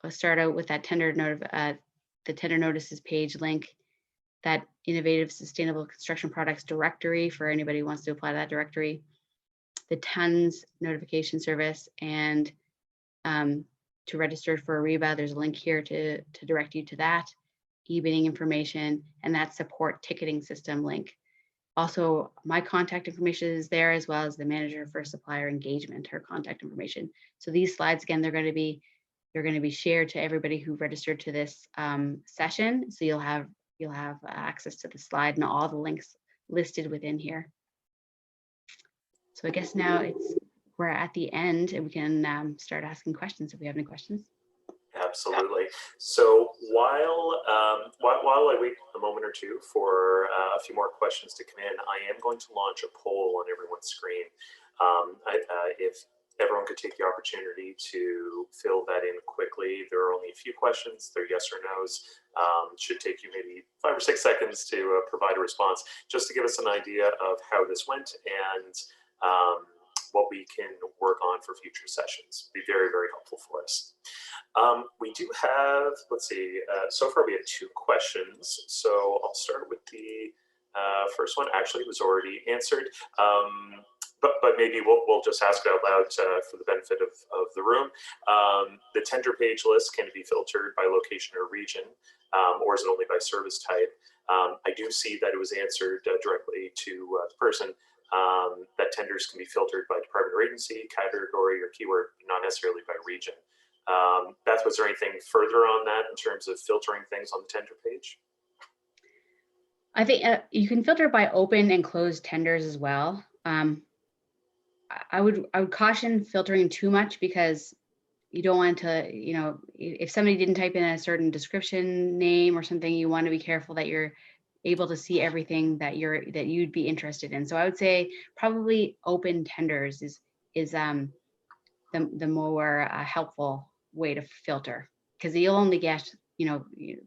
I'll start out with that the tender notices page link, that innovative sustainable construction products directory for anybody who wants to apply to that directory, the tons notification service, and to register for a REBA, there's a link here to direct you to that, e-bidding information, and that support ticketing system link. Also, my contact information is there, as well as the manager for supplier engagement, her contact information. So these slides, again, they're going to be shared to everybody who registered to this session. So you'll have access to the slide and all the links listed within here. So I guess now we're at the end and we can start asking questions if we have any questions. Absolutely. So while I wait a moment or two for a few more questions to come in, I am going to launch a poll on everyone's screen. If everyone could take the opportunity to fill that in quickly. There are only a few questions. They're yes or no's. Should take you maybe 5 or 6 seconds to provide a response, just to give us an idea of how this went and what we can work on for future sessions. Be very, very helpful for us. We do have, let's see, so far we have 2 questions. So I'll start with the first one. Actually, it was already answered. But maybe we'll just ask it out loud for the benefit of the room. The tender page list can be filtered by location or region, or is it only by service type? I do see that it was answered directly to the person, that tenders can be filtered by department or agency, category or keyword, not necessarily by region. Beth, was there anything further on that in terms of filtering things on the tender page? I think you can filter by open and closed tenders as well. I would caution filtering too much, because you don't want to, if somebody didn't type in a certain description name or something, you want to be careful that you're able to see everything that you'd be interested in. So I would say probably open tenders is the more helpful way to filter, because you'll only get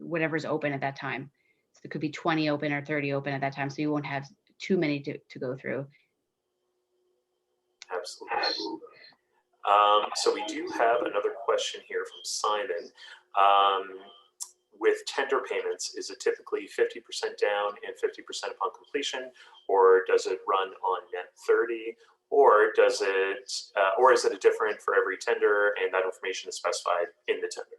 whatever's open at that time. So there could be 20 open or 30 open at that time, so you won't have too many to go through. Absolutely. So we do have another question here from Simon. With tender payments, is it typically 50% down and 50% upon completion, or does it run on net 30, or is it different for every tender, and that information is specified in the tender?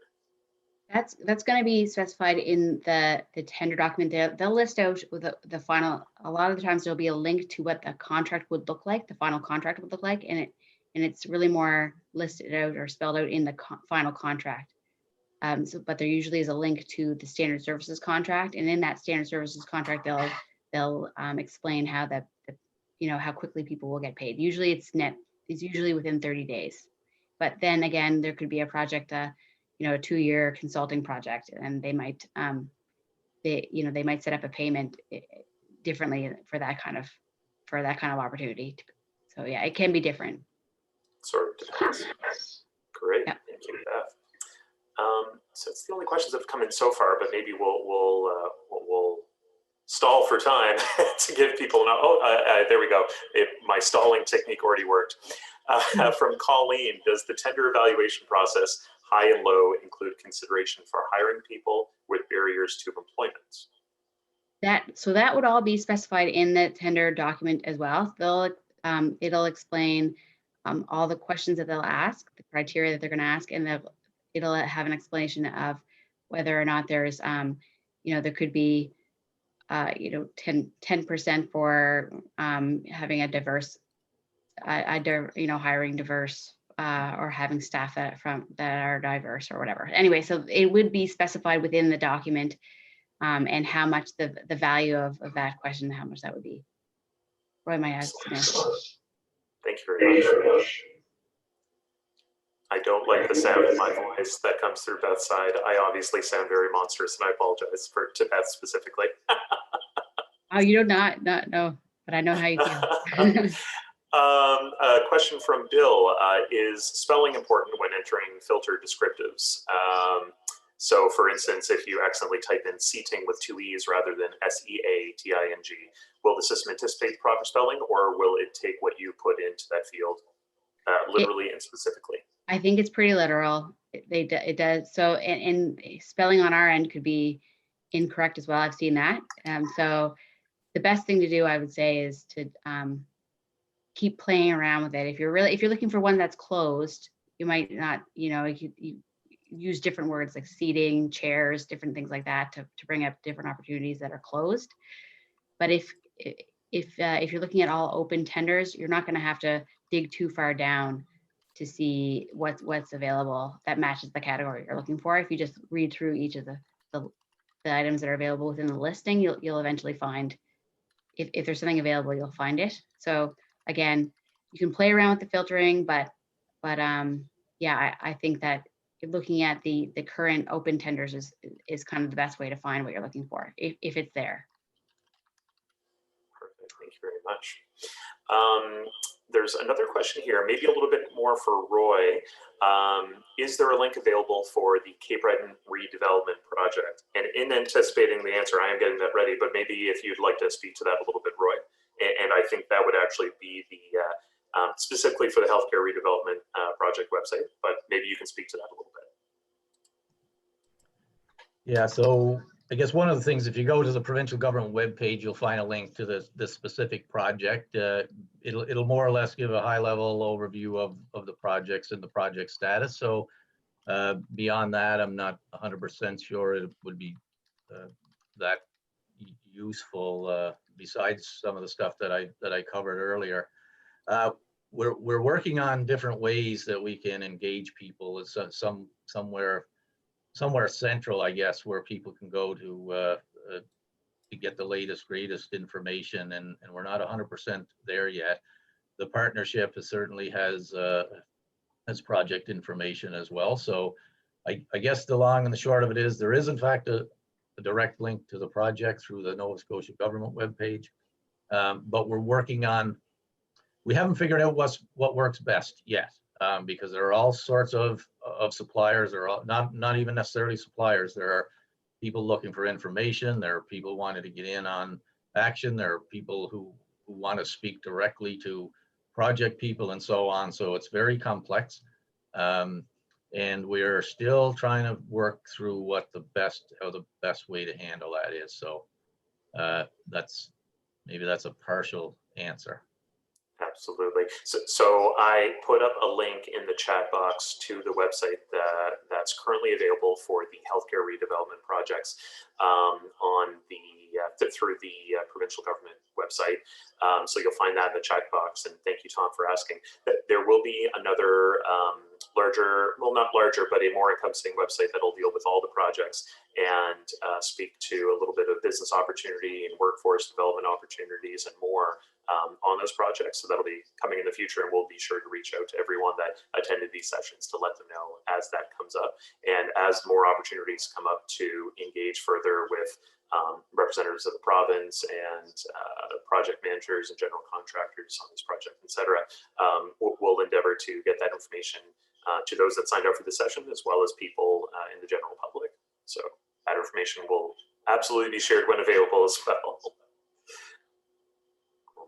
That's going to be specified in the tender document. They'll list out the final. A lot of the times there'll be a link to what the contract would look like, the final contract would look like, and it's really more listed out or spelled out in the final contract. But there usually is a link to the standard services contract, and in that standard services contract, they'll explain how how quickly people will get paid. Usually it's usually within 30 days. But then again, there could be a project, a 2-year consulting project, and they might they might set up a payment differently for that kind of opportunity. So yeah, it can be different. Sort of depends. Great, yeah. Thank you, Beth. So that's the only questions that have come in so far, but maybe we'll stall for time to give people there we go. My stalling technique already worked. From Colleen, does the tender evaluation process, high and low, include consideration for hiring people with barriers to employment? That would all be specified in the tender document as well. It'll explain all the questions that they'll ask, the criteria that they're going to ask, and it'll have an explanation of whether or not there's, there could be, 10% for having a diverse, hiring diverse, or having staff that are diverse or whatever. Anyway, so it would be specified within the document, and how much the value of that question, how much that would be. Roy might ask. Thank you very much. I don't like the sound of my voice that comes through Beth's side. I obviously sound very monstrous, and I apologize to Beth specifically. Oh, you do not know, but I know how you feel. A question from Bill, is spelling important when entering filter descriptives? So for instance, if you accidentally type in seating with 2 E's rather than SEATING, will the system anticipate proper spelling, or will it take what you put into that field literally and specifically? I think it's pretty literal. It does. So, and spelling on our end could be incorrect as well. I've seen that. So the best thing to do, I would say, is to keep playing around with it. If you're looking for one that's closed, you might not, you use different words like seating, chairs, different things like that to bring up different opportunities that are closed. But if you're looking at all open tenders, you're not going to have to dig too far down to see what's available that matches the category you're looking for. If you just read through each of the items that are available within the listing, you'll eventually find, if there's something available, you'll find it. So again, you can play around with the filtering, but yeah, I think that looking at the current open tenders is kind of the best way to find what you're looking for, if it's there. Perfect, thank you very much. There's another question here, maybe a little bit more for Roy. Is there a link available for the Cape Breton Redevelopment project? And in anticipating the answer, I am getting that ready, but maybe if you'd like to speak to that a little bit, Roy. And I think that would actually be the, specifically for the healthcare redevelopment project website, but maybe you can speak to that a little bit. Yeah, so I guess one of the things, if you go to the provincial government webpage, you'll find a link to this specific project. It'll more or less give a high-level overview of the projects and the project status. So beyond that, I'm not 100% sure it would be that useful. Besides some of the stuff that I covered earlier, we're working on different ways that we can engage people. It's somewhere central, I guess, where people can go to get the latest, greatest information, and we're not 100% there yet. The partnership certainly has project information as well. So I guess the long and the short of it is there is in fact a direct link to the project through the Nova Scotia government webpage, but we're working on, we haven't figured out what works best yet. Because there are all sorts of suppliers, or not even necessarily suppliers. There are people looking for information. There are people wanting to get in on action. There are people who want to speak directly to project people and so on. So it's very complex. And we're still trying to work through what the best way to handle that is. So maybe that's a partial answer. Absolutely. So I put up a link in the chat box to the website that's currently available for the healthcare redevelopment projects through the provincial government website. So you'll find that in the chat box. And thank you, Tom, for asking. There will be another larger, well, not larger, but a more encompassing website that'll deal with all the projects and speak to a little bit of business opportunity and workforce development opportunities and more on those projects. So that'll be coming in the future, and we'll be sure to reach out to everyone that attended these sessions to let them know as that comes up. And as more opportunities come up to engage further with representatives of the province and project managers and general contractors on this project, etc., we'll endeavor to get that information to those that signed up for the session, as well as people in the general public. So that information will absolutely be shared when available as well.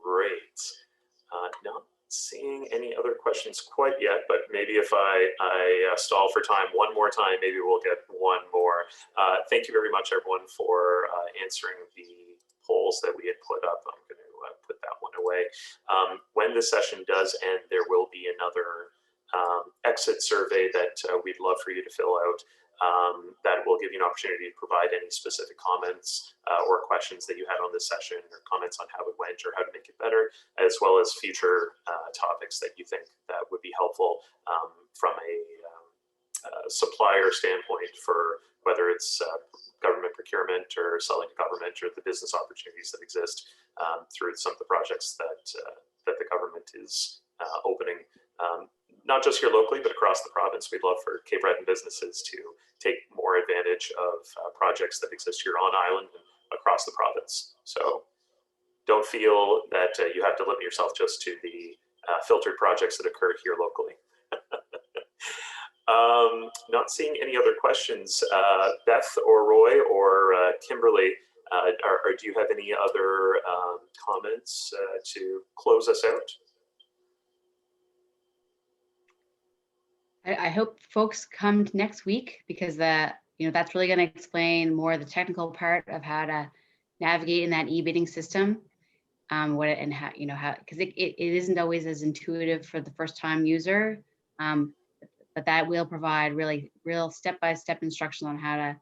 Great. Not seeing any other questions quite yet, but maybe if I stall for time one more time, maybe we'll get one more. Thank you very much, everyone, for answering the polls that we had put up. I'm going to put that one away. When the session does end, there will be another exit survey that we'd love for you to fill out. That will give you an opportunity to provide any specific comments or questions that you had on this session, or comments on how it went or how to make it better, as well as future topics that you think that would be helpful from a supplier standpoint, for whether it's government procurement or selling to government, or the business opportunities that exist through some of the projects that the government is opening. Not just here locally, but across the province. We'd love for Cape Breton businesses to take more advantage of projects that exist here on island and across the province. So don't feel that you have to limit yourself just to the filtered projects that occur here locally. Not seeing any other questions. Beth or Roy or Kimberly, do you have any other comments to close us out? I hope folks come next week, because that's really going to explain more of the technical part of how to navigate in that e-bidding system. What and how, because it isn't always as intuitive for the first time user, but that will provide real step-by-step instructions on how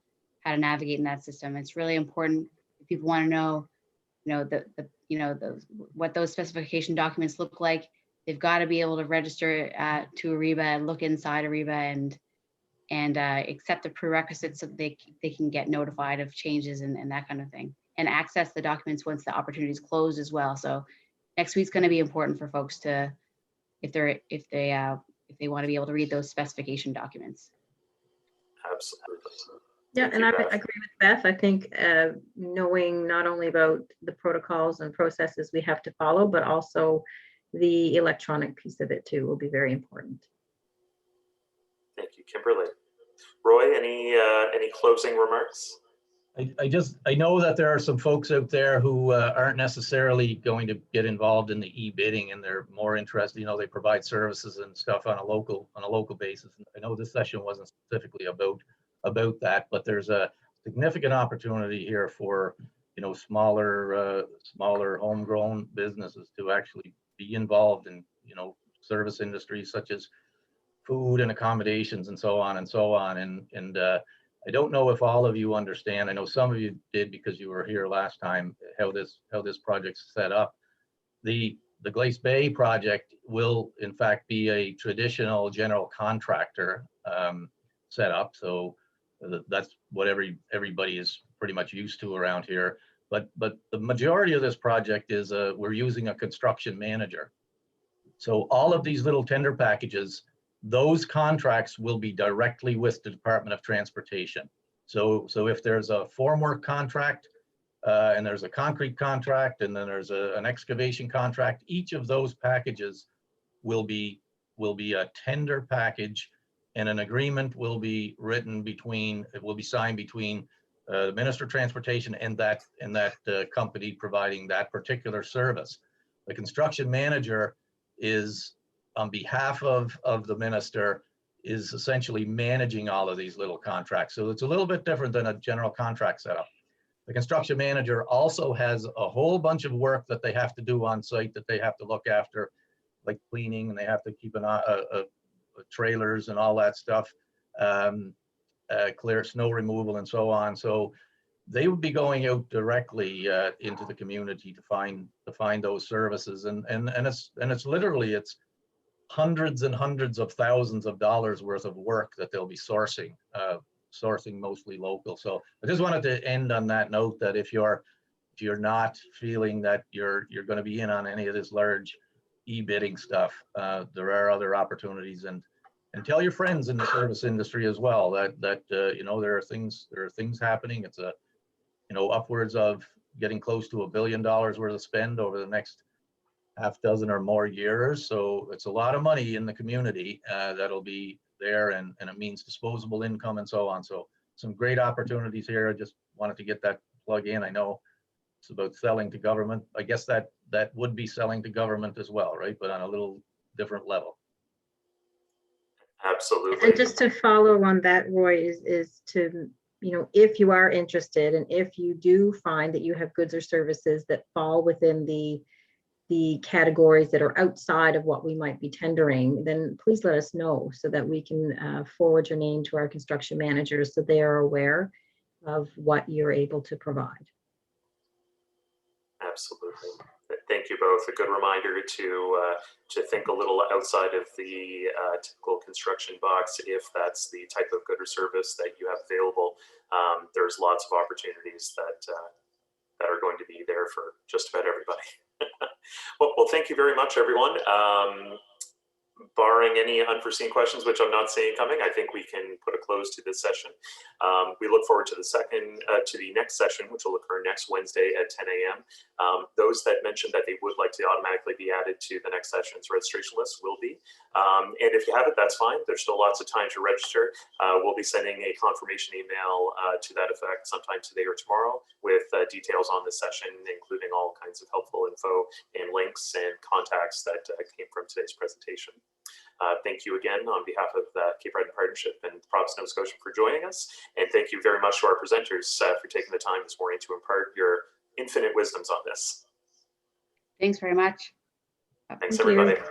to navigate in that system. It's really important if people want to know, what those specification documents look like. They've got to be able to register to Ariba and look inside Ariba and accept the prerequisites so that they can get notified of changes and that kind of thing, and access the documents once the opportunity is closed as well. So next week's going to be important for folks to, if they want to be able to read those specification documents. Absolutely. Yeah, and I agree with Beth. I think knowing not only about the protocols and processes we have to follow, but also the electronic piece of it too will be very important. Thank you, Kimberly. Roy, any closing remarks? I know that there are some folks out there who aren't necessarily going to get involved in the e-bidding, and they're more interested. They provide services and stuff on a local basis. I know this session wasn't specifically about that, but there's a significant opportunity here for smaller homegrown businesses to actually be involved in service industries such as food and accommodations and so on and so on. And I don't know if all of you understand. I know some of you did because you were here last time, how this project's set up. The Glace Bay project will in fact be a traditional general contractor setup. So that's what everybody is pretty much used to around here. But the majority of this project is we're using a construction manager. So all of these little tender packages, those contracts will be directly with the Department of Transportation. So if there's a formwork contract and there's a concrete contract and then there's an excavation contract, each of those packages will be a tender package, and an agreement will be signed between the Minister of Transportation and that company providing that particular service. The construction manager is, on behalf of the minister, is essentially managing all of these little contracts. So it's a little bit different than a general contract setup. The construction manager also has a whole bunch of work that they have to do on site that they have to look after, like cleaning, and they have to keep an eye trailers and all that stuff, clear snow removal and so on. So they would be going out directly into the community to find those services, and it's literally hundreds and hundreds of thousands of dollars worth of work that they'll be sourcing mostly local. So I just wanted to end on that note, that if you're not feeling that you're going to be in on any of this large e-bidding stuff, there are other opportunities, and tell your friends in the service industry as well that there are things happening. It's upwards of getting close to $1 billion worth of spend over the next half dozen or more years. So it's a lot of money in the community that'll be there, and it means disposable income and so on. So some great opportunities here. I just wanted to get that plug in. I know it's about selling to government. I guess that would be selling to government as well, right? But on a little different level. Absolutely. And just to follow on that, Roy, is to, you know, if you are interested and if you do find that you have goods or services that fall within the categories that are outside of what we might be tendering, then please let us know so that we can forward your name to our construction managers so they are aware of what you're able to provide. Absolutely. Thank you both. A good reminder to think a little outside of the typical construction box if that's the type of good or service that you have available. There's lots of opportunities that are going to be there for just about everybody. Well, thank you very much, everyone. Barring any unforeseen questions, which I'm not seeing coming, I think we can put a close to this session. We look forward to the next session, which will occur next Wednesday at 10 a.m. Those that mentioned that they would like to automatically be added to the next session's registration list will be. And if you haven't, that's fine. There's still lots of time to register. We'll be sending a confirmation email to that effect sometime today or tomorrow with details on the session, including all kinds of helpful info and links and contacts that came from today's presentation. Thank you again on behalf of the Cape Breton Partnership and Province of Nova Scotia for joining us. And thank you very much to our presenters for taking the time this morning to impart your infinite wisdoms on this. Thanks very much. Thanks, Thank you. everybody.